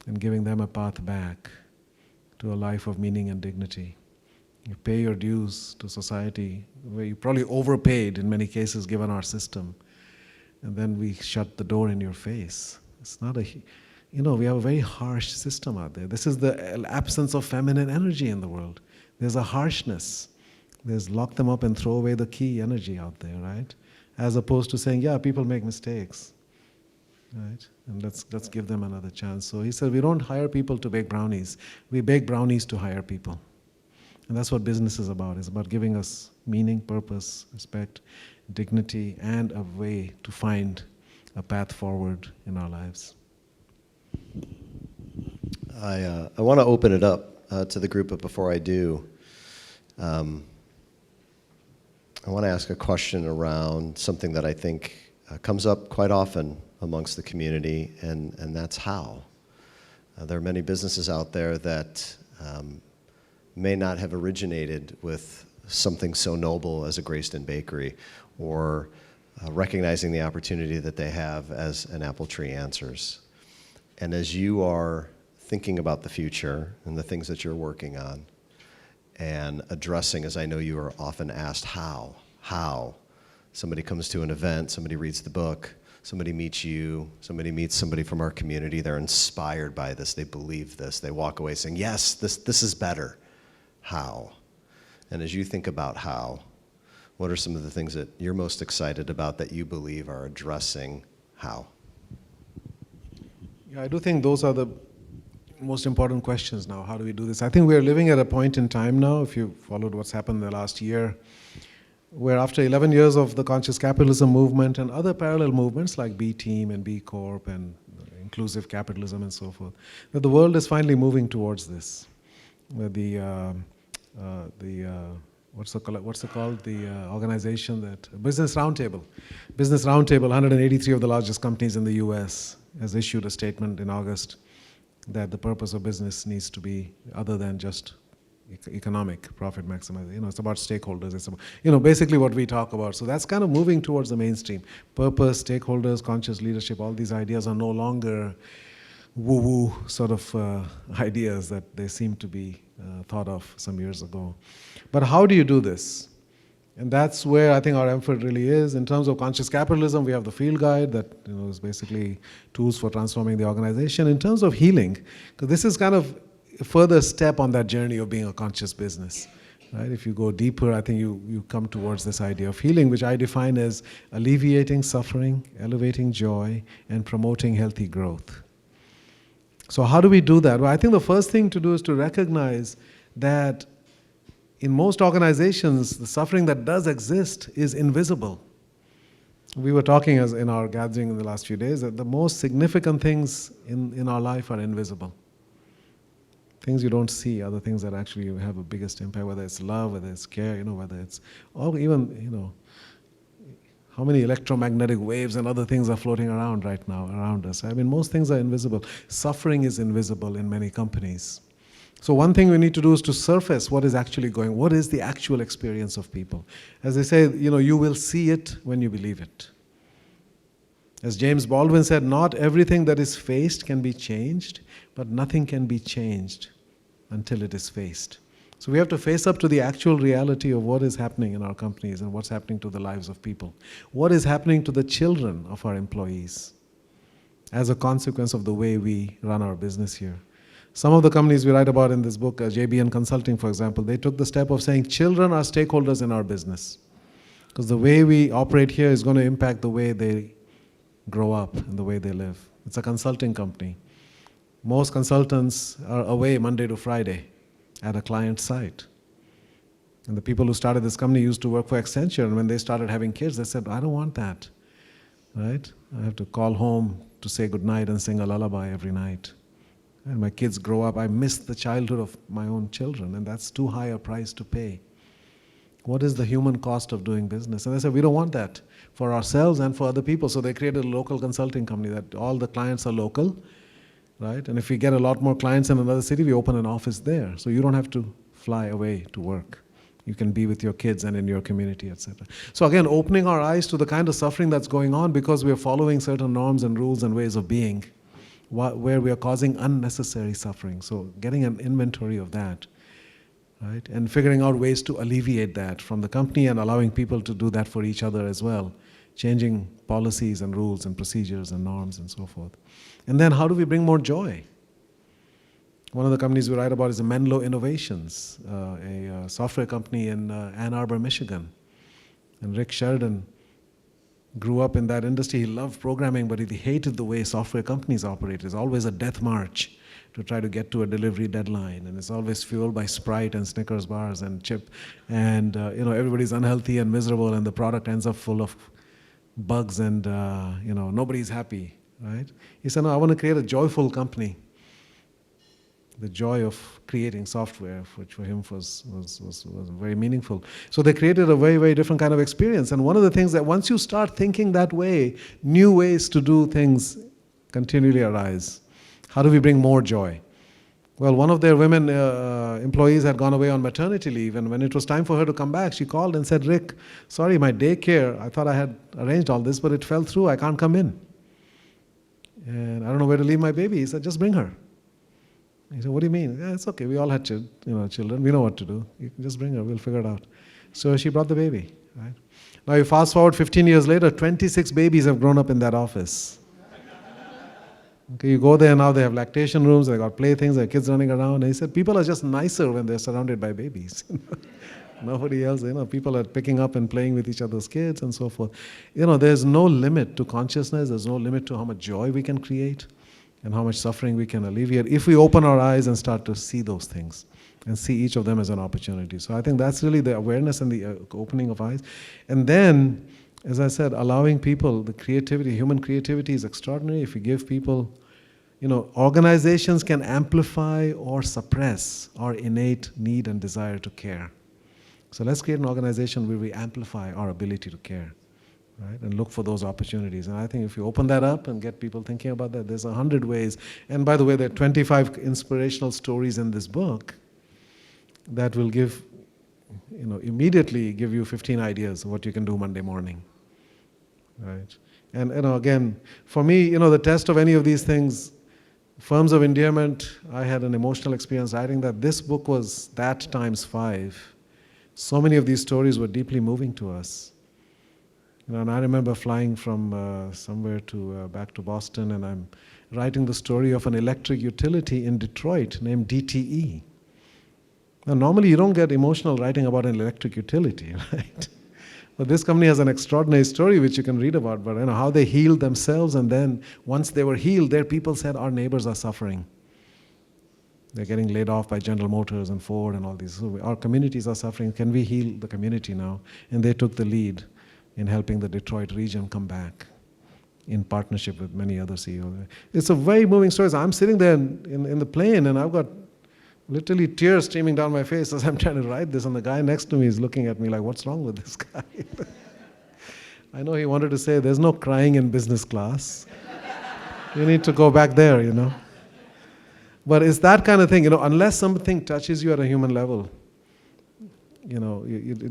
[SPEAKER 2] and giving them a path back to a life of meaning and dignity. You pay your dues to society, where you probably overpaid in many cases given our system, and then we shut the door in your face. It's not we have a very harsh system out there. This is the absence of feminine energy in the world. There's a harshness. There's lock them up and throw away the key energy out there, right? As opposed to saying, yeah, people make mistakes, right? And let's give them another chance. So he said, we don't hire people to bake brownies. We bake brownies to hire people. And that's what business is about. It's about giving us meaning, purpose, respect, dignity, and a way to find a path forward in our lives.
[SPEAKER 1] I want to open it up to the group, but before I do, I want to ask a question around something that I think comes up quite often amongst the community, and that's how. There are many businesses out there that may not have originated with something so noble as a Greyston Bakery, or recognizing the opportunity that they have as an Apple Tree Answers. And as you are thinking about the future and the things that you're working on, and addressing, as I know you are often asked, how? Somebody comes to an event, somebody reads the book, somebody meets you, somebody meets somebody from our community, they're inspired by this, they believe this, they walk away saying, yes, this is better. How? And as you think about how, what are some of the things that you're most excited about that you believe are addressing how?
[SPEAKER 2] Yeah, I do think those are the most important questions now. How do we do this? I think we're living at a point in time now, if you followed what's happened the last year, where after 11 years of the conscious capitalism movement and other parallel movements like B Team and B Corp and inclusive capitalism and so forth, that the world is finally moving towards this. Where what's it called? The organization that Business Roundtable, 183 of the largest companies in the U.S. has issued a statement in August that the purpose of business needs to be other than just economic profit maximization. It's about stakeholders. It's about, basically what we talk about. So that's kind of moving towards the mainstream. Purpose, stakeholders, conscious leadership, all these ideas are no longer woo-woo sort of ideas that they seem to be thought of some years ago. But how do you do this? And that's where I think our effort really is. In terms of conscious capitalism, we have the field guide that is basically tools for transforming the organization. In terms of healing, because this is kind of a further step on that journey of being a conscious business. Right? If you go deeper, I think you come towards this idea of healing, which I define as alleviating suffering, elevating joy, and promoting healthy growth. So how do we do that? Well, I think the first thing to do is to recognize that in most organizations, the suffering that does exist is invisible. We were talking in our gathering in the last few days that the most significant things in our life are invisible. Things you don't see are the things that actually have the biggest impact, whether it's love, whether it's care, whether it's, or even, how many electromagnetic waves and other things are floating around right now around us. I mean, most things are invisible. Suffering is invisible in many companies. So one thing we need to do is to surface what is actually going, what is the actual experience of people. As they say, you will see it when you believe it. As James Baldwin said, not everything that is faced can be changed, but nothing can be changed until it is faced. So we have to face up to the actual reality of what is happening in our companies and what's happening to the lives of people. What is happening to the children of our employees as a consequence of the way we run our business here. Some of the companies we write about in this book, JBN Consulting, for example, they took the step of saying children are stakeholders in our business. Because the way we operate here is going to impact the way they grow up and the way they live. It's a consulting company. Most consultants are away Monday to Friday at a client site. And the people who started this company used to work for Accenture, and when they started having kids, they said, I don't want that, right? I have to call home to say goodnight and sing a lullaby every night. And my kids grow up, I miss the childhood of my own children, and that's too high a price to pay. What is the human cost of doing business? And they said, we don't want that for ourselves and for other people. So they created a local consulting company that all the clients are local, right? And if we get a lot more clients in another city, we open an office there. So you don't have to fly away to work. You can be with your kids and in your community, etc. So again, opening our eyes to the kind of suffering that's going on because we are following certain norms and rules and ways of being, where we are causing unnecessary suffering. So getting an inventory of that, right? And figuring out ways to alleviate that from the company and allowing people to do that for each other as well. Changing policies and rules and procedures and norms and so forth. And then how do we bring more joy? One of the companies we write about is Menlo Innovations, a software company in Ann Arbor, Michigan. And Rick Sheridan grew up in that industry. He loved programming, but he hated the way software companies operate. It's always a death march to try to get to a delivery deadline, and it's always fueled by Sprite and Snickers bars and chip, and everybody's unhealthy and miserable, and the product ends up full of bugs, and nobody's happy, right? He said, no, I want to create a joyful company. The joy of creating software, which for him was very meaningful. So they created a very, very different kind of experience. And one of the things that once you start thinking that way, new ways to do things continually arise. How do we bring more joy? Well, one of their women employees had gone away on maternity leave, and when it was time for her to come back, she called and said, Rick, sorry, my daycare, I thought I had arranged all this, but it fell through, I can't come in. And I don't know where to leave my baby. He said, just bring her. He said, what do you mean? Yeah, it's okay, we all had children, we know what to do. You can just bring her, we'll figure it out. So she brought the baby, right? Now you fast forward 15 years later, 26 babies have grown up in that office. Okay, you go there now, they have lactation rooms, they got playthings, there are kids running around. And he said, people are just nicer when they're surrounded by babies. Nobody else, people are picking up and playing with each other's kids and so forth. There's no limit to consciousness, there's no limit to how much joy we can create and how much suffering we can alleviate if we open our eyes and start to see those things and see each of them as an opportunity. So I think that's really the awareness and the opening of eyes. And then, as I said, allowing people, the creativity, human creativity is extraordinary. If you give people, organizations can amplify or suppress our innate need and desire to care. So let's create an organization where we amplify our ability to care, right? And look for those opportunities. And I think if you open that up and get people thinking about that, there's 100 ways. And by the way, there are 25 inspirational stories in this book that will give, immediately give you 15 ideas of what you can do Monday morning. Right. And again, for me, the test of any of these things, forms of endearment, I had an emotional experience writing that. This book was that times 5. So many of these stories were deeply moving to us. And I remember flying from somewhere to back to Boston, and I'm writing the story of an electric utility in Detroit named DTE. Now, normally you don't get emotional writing about an electric utility, right? But this company has an extraordinary story which you can read about, but how they healed themselves, and then once they were healed, their people said, our neighbors are suffering. They're getting laid off by General Motors and Ford and all these. So our communities are suffering. Can we heal the community now? And they took the lead in helping the Detroit region come back in partnership with many other CEOs. It's a very moving story. So I'm sitting there in the plane, and I've got literally tears streaming down my face as I'm trying to write this, and the guy next to me is looking at me like, what's wrong with this guy? I know he wanted to say, there's no crying in business class. You need to go back there, But it's that kind of thing, unless something touches you at a human level, you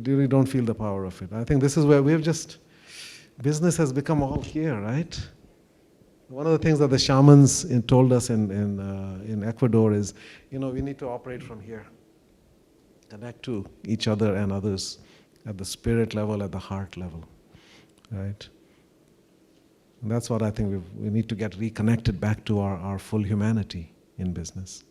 [SPEAKER 2] really don't feel the power of it. I think this is where business has become all here, right? One of the things that the shamans told us in Ecuador is, we need to operate from here. Connect to each other and others at the spirit level, at the heart level, right? And that's what I think we need to get reconnected back to our full humanity in business.